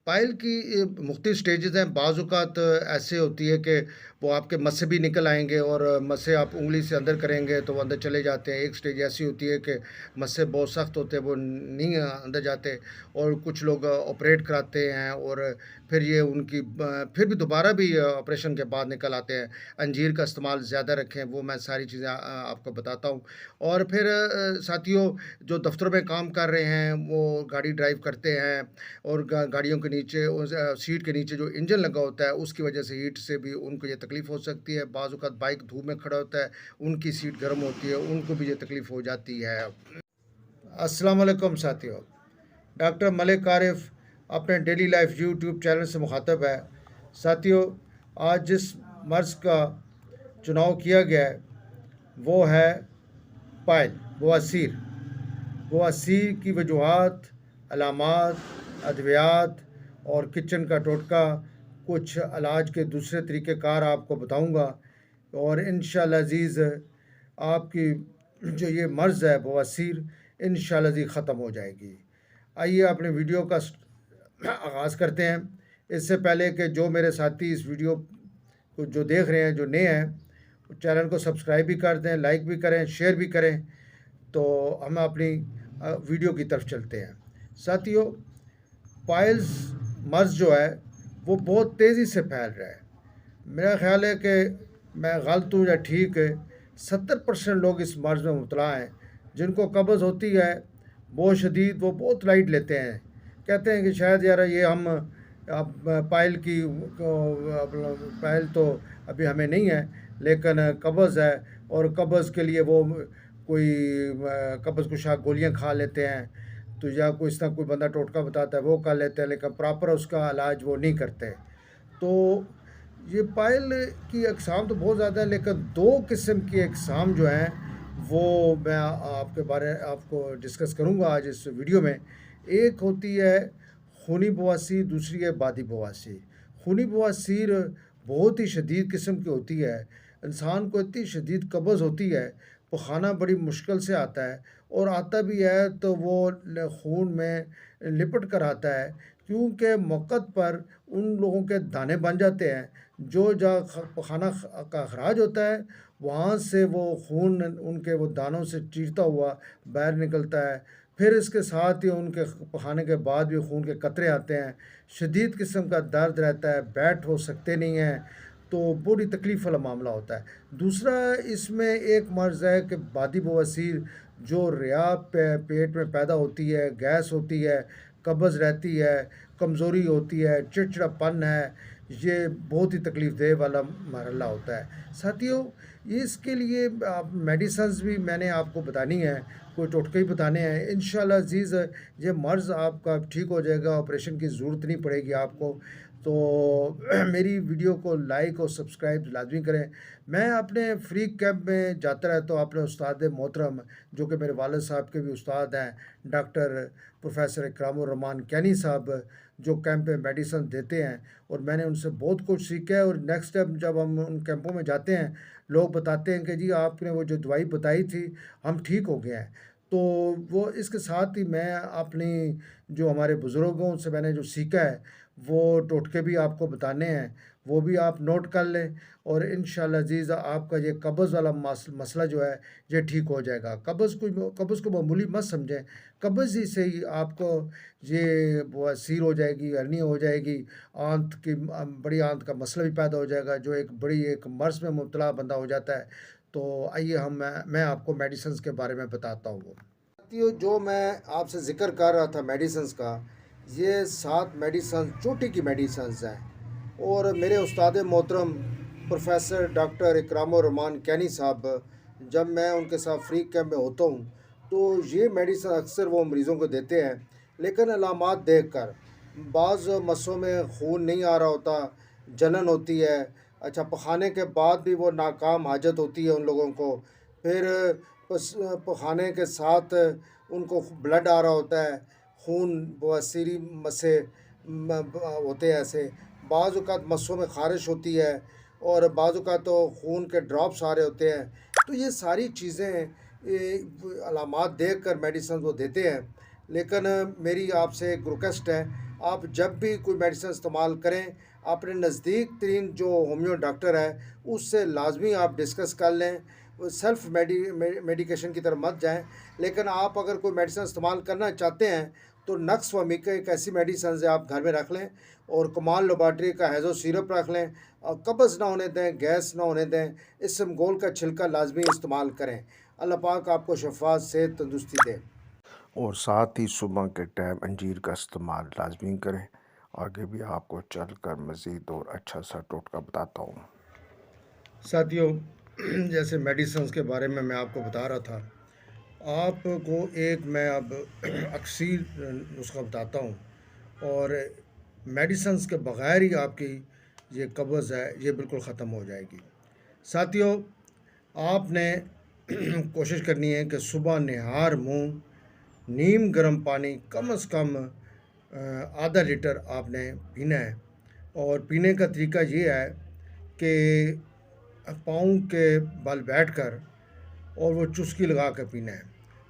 Pile की मुख्तलिफ stages हैं। बाज़ औक़ात ऐसे होती है कि वो आपके मस्से भी निकल आएँगे और मस्से आप उँगली से अंदर करेंगे तो वो अंदर चले जाते हैं। एक स्टेज ऐसी होती है कि मस्से बहुत सख्त होते हैं, वो नहीं अंदर जाते, और कुछ लोग ऑपरेट कराते हैं और फिर ये उनकी फिर भी दोबारा भी ऑपरेशन के बाद निकल आते हैं। अंजीर का इस्तेमाल ज़्यादा रखें, वो मैं सारी चीज़ें आपको बताता हूँ। और फिर साथियों, जो दफ़्तरों में काम कर रहे हैं, वो गाड़ी ड्राइव करते हैं और गाड़ियों के नीचे सीट के नीचे जो इंजन लगा होता है उसकी वजह से हीट से भी उनको ये तकलीफ़ हो सकती है। बाज़ औक़ात बाइक धूप में खड़ा होता है, उनकी सीट गर्म होती है, उनको भी ये तकलीफ़ हो जाती है। अस्सलाम वालेकुम साथियों, डॉक्टर मलिक आरिफ अपने डेली लाइफ यूट्यूब चैनल से मुखातब है। साथियों, आज जिस मर्ज़ का चुनाव किया गया है वो है पाइल, बवासीर। बवासीर की वजूहात, अलामात, अद्वियात और किचन का टोटका, कुछ इलाज के दूसरे तरीक़ेकार आपको बताऊंगा, और इंशाअल्लाह अज़ीज़ आपकी जो ये मर्ज़ है बवासीर, इंशाअल्लाह अज़ीज़ ख़त्म हो जाएगी। आइए अपने वीडियो का आगाज़ करते हैं। इससे पहले कि जो मेरे साथी इस वीडियो को जो देख रहे हैं, जो नए हैं, चैनल को सब्सक्राइब भी कर दें, लाइक भी करें, शेयर भी करें। तो हम अपनी वीडियो की तरफ चलते हैं। साथियों, पाइल्स मर्ज़ जो है वो बहुत तेज़ी से फैल रहा है। मेरा ख़्याल है कि मैं गलत हूँ या ठीक है, 70% लोग इस मर्ज़ में मुब्तला हैं। जिनको कब्ज़ होती है बहुत शदीद, वो बहुत लाइट लेते हैं, कहते हैं कि शायद यार ये हम अब पाइल की पाइल तो अभी हमें नहीं है, लेकिन कब्ज़ है, और कब्ज़ के लिए वो कोई कब्ज़ कुशा गोलियाँ खा लेते हैं, तो या कोई इस तरह कोई बंदा टोटका बताता है वो कर लेते हैं, लेकिन प्रॉपर उसका इलाज वो नहीं करते। तो ये पाइल की अक़साम तो बहुत ज़्यादा है, लेकिन 2 किस्म की अक़साम जो हैं वो मैं आपको डिस्कस करूँगा आज इस वीडियो में। एक होती है खूनी बवासीर, दूसरी है बादी बवासीर। खूनी बवासीर बहुत ही शदीद किस्म की होती है। इंसान को इतनी शदीद कब्ज़ होती है, पखाना बड़ी मुश्किल से आता है, और आता भी है तो वो खून में लिपट कर आता है, क्योंकि मौक़त पर उन लोगों के दाने बन जाते हैं जो जहाँ पखाना का अखराज होता है, वहाँ से वो खून उनके वो दानों से चीरता हुआ बाहर निकलता है। फिर इसके साथ ही उनके पखाने के बाद भी खून के कतरे आते हैं, शदीद किस्म का दर्द रहता है, बैठ हो सकते नहीं हैं, तो बड़ी तकलीफ़ वाला मामला होता है। दूसरा इसमें एक मर्ज़ है कि बादी बवासीर, जो रिया पेट में पैदा होती है, गैस होती है, कब्ज़ रहती है, कमज़ोरी होती है, चिड़चिड़ापन है, ये बहुत ही तकलीफ़ देह वाला मरहला होता है। साथियों, इसके लिए आप मेडिसिन्स भी मैंने आपको बतानी है, कोई टोटके ही बताने हैं। इंशाअल्लाह अज़ीज़ ये मर्ज़ आपका ठीक हो जाएगा, ऑपरेशन की ज़रूरत नहीं पड़ेगी आपको। तो मेरी वीडियो को लाइक और सब्सक्राइब लाज़मी करें। मैं अपने फ्री कैंप में जाता रहता हूँ। अपने उस्ताद मोहतरम, जो कि मेरे वालिद साहब के भी उस्ताद हैं, डॉक्टर प्रोफ़ेसर इकरामुर रहमान कैनी साहब, जो कैंप में मेडिसिन देते हैं, और मैंने उनसे बहुत कुछ सीखा है। और नेक्स्ट टाइम जब हम उन कैंपों में जाते हैं, लोग बताते हैं कि जी आपने वो जो दवाई बताई थी, हम ठीक हो गए हैं। तो वो इसके साथ ही मैं अपनी जो हमारे बुज़ुर्गों से मैंने जो सीखा है, वो टोटके भी आपको बताने हैं, वो भी आप नोट कर लें, और इंशाअल्लाह अज़ीज़ आपका ये कब्ज़ वाला मसला जो है ये ठीक हो जाएगा। कब्ज़ को मामूली मत समझें, कब्ज़ ही से ही आपको ये बवासीर हो जाएगी, हर्निया हो जाएगी, आंत की बड़ी आंत का मसला भी पैदा हो जाएगा, जो एक मर्ज़ में मुब्तला बंदा हो जाता है। तो आइए मैं आपको मेडिसिन्स के बारे में बताता हूँ। साथियों, जो मैं आपसे ज़िक्र कर रहा था मेडिसिन्स का, ये 7 मेडिसिन चोटी की मेडिसिन्स हैं, और मेरे उस्ताद मोहतरम प्रोफ़ेसर डॉक्टर इकरामुर रहमान कैनी साहब, जब मैं उनके साथ फ्री कैंप में होता हूँ, तो ये मेडिसिन अक्सर वो मरीज़ों को देते हैं, लेकिन अलामात देख कर। बाज़ मस्सों में खून नहीं आ रहा होता, जलन होती है, अच्छा पखाने के बाद भी वो नाकाम हाजत होती है उन लोगों को, फिर पखाने के साथ उनको ब्लड आ रहा होता है, खून बवासीरी मस्से होते हैं ऐसे, बाज़ औक़ात मस्सों में ख़ारिश होती है, और बाज़ औक़ात तो खून के ड्रॉप्स आ रहे होते हैं। तो ये सारी चीज़ें अलामात देख कर मेडिसिन वो देते हैं। लेकिन मेरी आपसे एक रिक्वेस्ट है آپ جب بھی کوئی میڈیسن استعمال کریں اپنے نزدیک ترین جو ہومیو ڈاکٹر ہے اس سے لازمی آپ ڈسکس کر لیں، سیلف میڈیکیشن کی طرف مت جائیں۔ لیکن آپ اگر کوئی میڈیسن استعمال کرنا چاہتے ہیں تو نقص و میکا ایک ایسی میڈیسنز ہے آپ گھر میں رکھ لیں، اور کمال لیبارٹری کا ہیزو سیرپ رکھ لیں، اور قبض نہ ہونے دیں، گیس نہ ہونے دیں، اسم گول کا چھلکا لازمی استعمال کریں۔ اللہ پاک آپ کو شفا، صحت، تندرستی دے۔ اور ساتھ ہی صبح کے ٹائم انجیر کا استعمال لازمی کریں۔ آگے بھی آپ کو چل کر مزید اور اچھا سا ٹوٹکا بتاتا ہوں۔ ساتھیوں، جیسے میڈیسنز کے بارے میں آپ کو بتا رہا تھا، آپ کو ایک میں اب اکثیر نسخہ بتاتا ہوں، اور میڈیسنز کے بغیر ہی آپ کی یہ قبض ہے یہ بالکل ختم ہو جائے گی۔ ساتھیوں، آپ نے کوشش کرنی ہے کہ صبح نہار منہ نیم گرم پانی کم از کم آدھا لیٹر آپ نے پینا ہے، اور پینے کا طریقہ یہ ہے کہ پاؤں کے بل بیٹھ کر اور وہ چسکی لگا کے پینا ہے،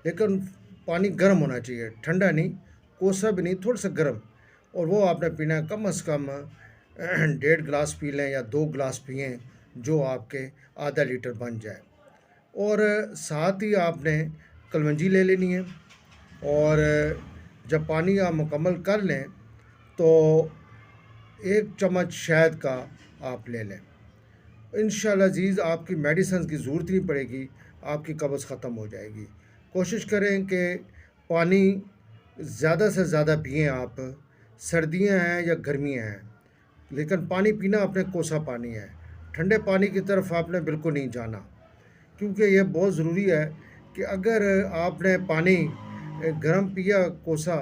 لیکن پانی گرم ہونا چاہیے، ٹھنڈا نہیں، کوسا بھی نہیں، تھوڑا سا گرم، اور وہ آپ نے پینا ہے کم از کم 1.5 گلاس پی لیں یا 2 گلاس پئیں، جو آپ کے آدھا لیٹر بن جائے۔ اور ساتھ ہی آپ نے کلونجی لے لینی ہے، اور جب پانی آپ مکمل کر لیں تو 1 چمچ شہد کا آپ لے لیں۔ انشاءاللہ عزیز آپ کی میڈیسنز کی ضرورت نہیں پڑے گی، آپ کی قبض ختم ہو جائے گی۔ کوشش کریں کہ پانی زیادہ سے زیادہ پئیں آپ، سردیاں ہیں یا گرمیاں ہیں، لیکن پانی پینا اپنے کوسا پانی ہے، ٹھنڈے پانی کی طرف آپ نے بالکل نہیں جانا، کیونکہ یہ بہت ضروری ہے کہ اگر آپ نے پانی گرم پیا کوسا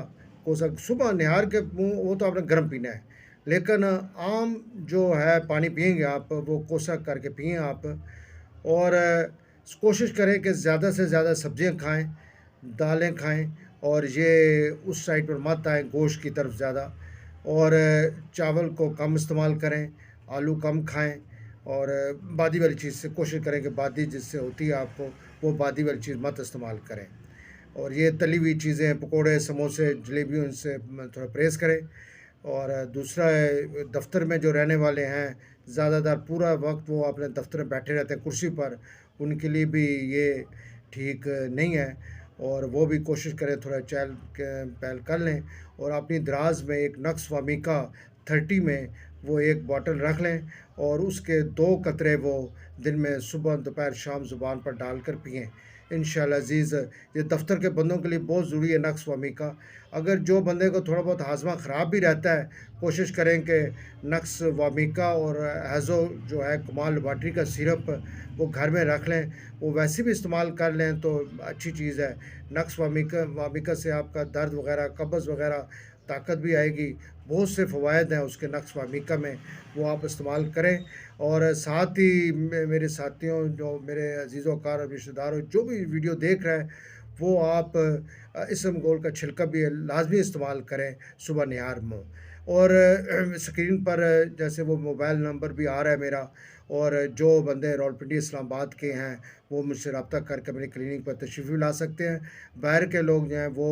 صبح نہار کے منہ وہ تو آپ نے گرم پینا ہے، لیکن عام جو ہے پانی پئیں گے آپ وہ کوسا کر کے پئیں آپ، اور کوشش کریں کہ زیادہ سے زیادہ سبزیاں کھائیں، دالیں کھائیں، اور یہ اس سائڈ پر مت آئیں گوشت کی طرف زیادہ، اور چاول کو کم استعمال کریں، آلو کم کھائیں، اور بادی والی چیز سے کوشش کریں کہ بادی جس سے ہوتی ہے آپ کو وہ بادی والی چیز مت استعمال کریں، اور یہ تلی ہوئی چیزیں پکوڑے، سموسے، جلیبیوں ان سے تھوڑا پرہیز کریں۔ اور دوسرا ہے دفتر میں جو رہنے والے ہیں زیادہ تر پورا وقت وہ اپنے دفتر میں بیٹھے رہتے ہیں کرسی پر، ان کے لیے بھی یہ ٹھیک نہیں ہے، اور وہ بھی کوشش کریں تھوڑا چہل پہل کر لیں، اور اپنی دراز میں ایک نقص وامیکا 30 میں وہ ایک باٹل رکھ لیں، اور اس کے 2 قطرے وہ دن میں صبح دوپہر شام زبان پر ڈال کر پئیں۔ انشاءاللہ عزیز یہ دفتر کے بندوں کے لیے بہت ضروری ہے نقص وامیکا۔ اگر جو بندے کو تھوڑا بہت ہاضمہ خراب بھی رہتا ہے کوشش کریں کہ نقص وامیکا اور ہیزو جو ہے کمال لیبارٹری کا سیرپ وہ گھر میں رکھ لیں، وہ ویسے بھی استعمال کر لیں تو اچھی چیز ہے۔ نقص وامیکا سے آپ کا درد وغیرہ، قبض وغیرہ، طاقت بھی آئے گی، بہت سے فوائد ہیں اس کے نقص وامیکا میں، وہ آپ استعمال کریں۔ اور ساتھ ہی میرے ساتھیوں، جو میرے عزیز و کار اور رشتہ داروں جو بھی ویڈیو دیکھ رہے ہیں، وہ آپ اسم گول کا چھلکا بھی لازمی استعمال کریں صبح نہار منہ۔ اور اسکرین پر جیسے وہ موبائل نمبر بھی آ رہا ہے میرا، اور جو بندے راولپنڈی اسلام آباد کے ہیں وہ مجھ سے رابطہ کر کے میری کلینک پر تشریف بھی لا سکتے ہیں۔ باہر کے لوگ جو ہیں وہ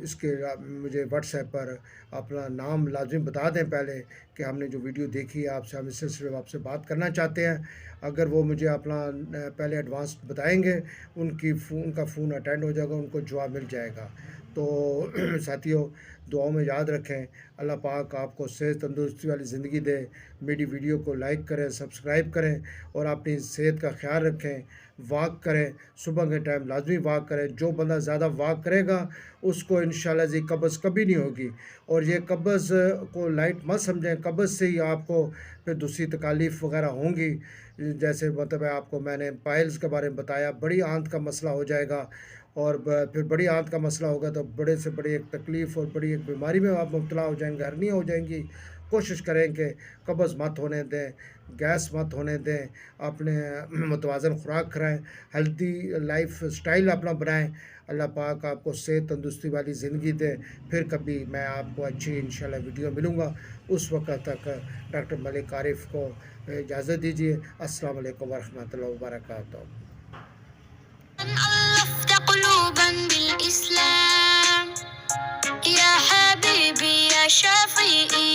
اس کے مجھے واٹس ایپ پر اپنا نام لازمی بتا دیں پہلے کہ ہم نے جو ویڈیو دیکھی ہے آپ سے، ہم اس سلسلے آپ سے بات کرنا چاہتے ہیں۔ اگر وہ مجھے اپنا پہلے ایڈوانس بتائیں گے ان کا فون اٹینڈ ہو جائے گا، ان کو جواب مل جائے گا۔ تو ساتھیوں، دعاؤں میں یاد رکھیں، اللہ پاک آپ کو صحت تندرستی والی زندگی دے۔ میری ویڈیو کو لائک کریں، سبسکرائب کریں، اور اپنی صحت کا خیال رکھیں، واک کریں، صبح کے ٹائم لازمی واک کریں۔ جو بندہ زیادہ واک کرے گا اس کو انشاءاللہ جی قبض کبھی نہیں ہوگی، اور یہ قبض کو لائٹ مت سمجھیں، قبض سے ہی آپ کو پھر دوسری تکالیف وغیرہ ہوں گی، جیسے مطلب آپ کو میں نے پائلز کے بارے میں بتایا، بڑی آنت کا مسئلہ ہو جائے گا، اور پھر بڑی آنت کا مسئلہ ہوگا تو بڑے سے بڑی ایک تکلیف اور بڑی ایک بیماری میں آپ مبتلا ہو جائیں گے، ہرنیاں ہو جائیں گی۔ کوشش کریں کہ قبض مت ہونے دیں، گیس مت ہونے دیں، اپنے متوازن خوراک کھائیں، ہیلتھی لائف سٹائل اپنا بنائیں۔ اللہ پاک آپ کو صحت تندرستی والی زندگی دے۔ پھر کبھی میں آپ کو اچھی انشاءاللہ ویڈیو ملوں گا، اس وقت تک ڈاکٹر ملک عارف کو اجازت دیجیے۔ السلام علیکم ورحمۃ اللہ وبرکاتہ۔ ألفت قلوبا بالإسلام يا حبيب حبيبي يا شفيقي